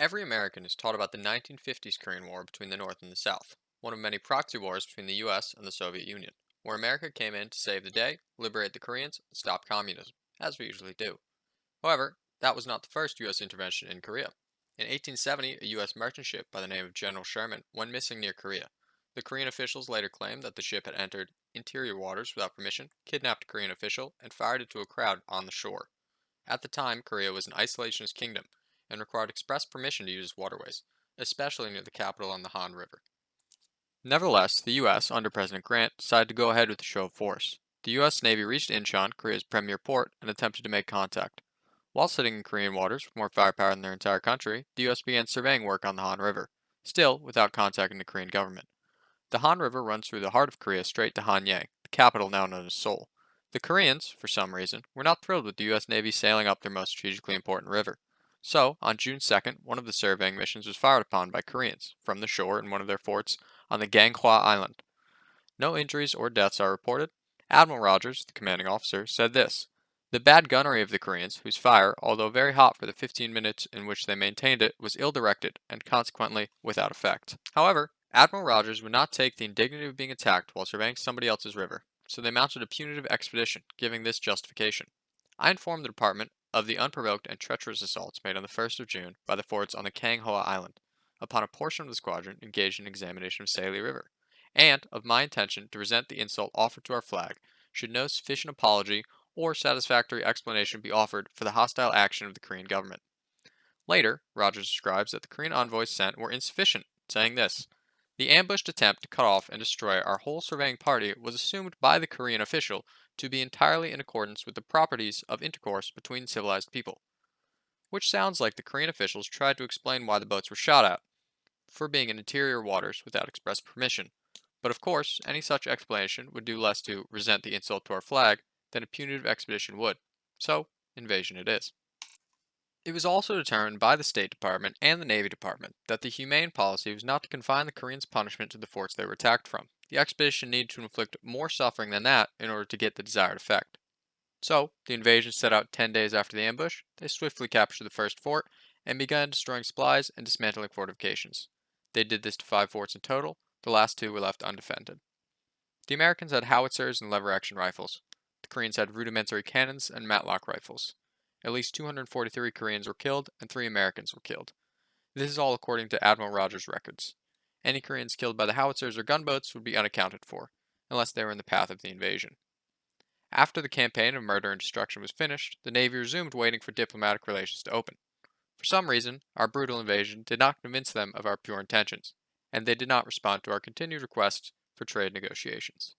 Every American is taught about the 1950s Korean War between the North and the South, one of many proxy wars between the US and the Soviet Union, where America came in to save the day, liberate the Koreans, and stop communism, as we usually do. However, that was not the first US intervention in Korea. In 1870, a US merchant ship by the name of General Sherman went missing near Korea. The Korean officials later claimed that the ship had entered interior waters without permission, kidnapped a Korean official, and fired into a crowd on the shore. At the time, Korea was an isolationist kingdom and required express permission to use waterways, especially near the capital on the Han River. Nevertheless, the U.S., under President Grant, decided to go ahead with the show of force. The U.S. Navy reached Incheon, Korea's premier port, and attempted to make contact. While sitting in Korean waters with more firepower than their entire country, the U.S. began surveying work on the Han River, still without contacting the Korean government. The Han River runs through the heart of Korea straight to Hanyang, the capital now known as Seoul. The Koreans, for some reason, were not thrilled with the U.S. Navy sailing up their most strategically important river. So, on June 2nd, one of the surveying missions was fired upon by Koreans from the shore in one of their forts on the Ganghwa Island. No injuries or deaths are reported. Admiral Rogers, the commanding officer, said this: "The bad gunnery of the Koreans, whose fire, although very hot for the 15 minutes in which they maintained it, was ill directed and consequently without effect." However, Admiral Rogers would not take the indignity of being attacked while surveying somebody else's river, so they mounted a punitive expedition, giving this justification: "I informed the department of the unprovoked and treacherous assaults made on the 1st of June by the forts on the Kanghoa Island, upon a portion of the squadron engaged in examination of Saley River, and of my intention to resent the insult offered to our flag, should no sufficient apology or satisfactory explanation be offered for the hostile action of the Korean government." Later, Rogers describes that the Korean envoys sent were insufficient, saying this: "The ambushed attempt to cut off and destroy our whole surveying party was assumed by the Korean official to be entirely in accordance with the proprieties of intercourse between civilized people," which sounds like the Korean officials tried to explain why the boats were shot at, for being in interior waters without express permission. But of course, any such explanation would do less to resent the insult to our flag than a punitive expedition would. So, invasion it is. It was also determined by the State Department and the Navy Department that the humane policy was not to confine the Koreans' punishment to the forts they were attacked from. The expedition needed to inflict more suffering than that in order to get the desired effect. So, the invasion set out 10 days after the ambush. They swiftly captured the first fort and began destroying supplies and dismantling fortifications. They did this to 5 forts in total. The last two were left undefended. The Americans had howitzers and lever-action rifles. The Koreans had rudimentary cannons and matlock rifles. At least 243 Koreans were killed and 3 Americans were killed. This is all according to Admiral Rogers' records. Any Koreans killed by the howitzers or gunboats would be unaccounted for, unless they were in the path of the invasion. After the campaign of murder and destruction was finished, the Navy resumed waiting for diplomatic relations to open. For some reason, our brutal invasion did not convince them of our pure intentions, and they did not respond to our continued requests for trade negotiations.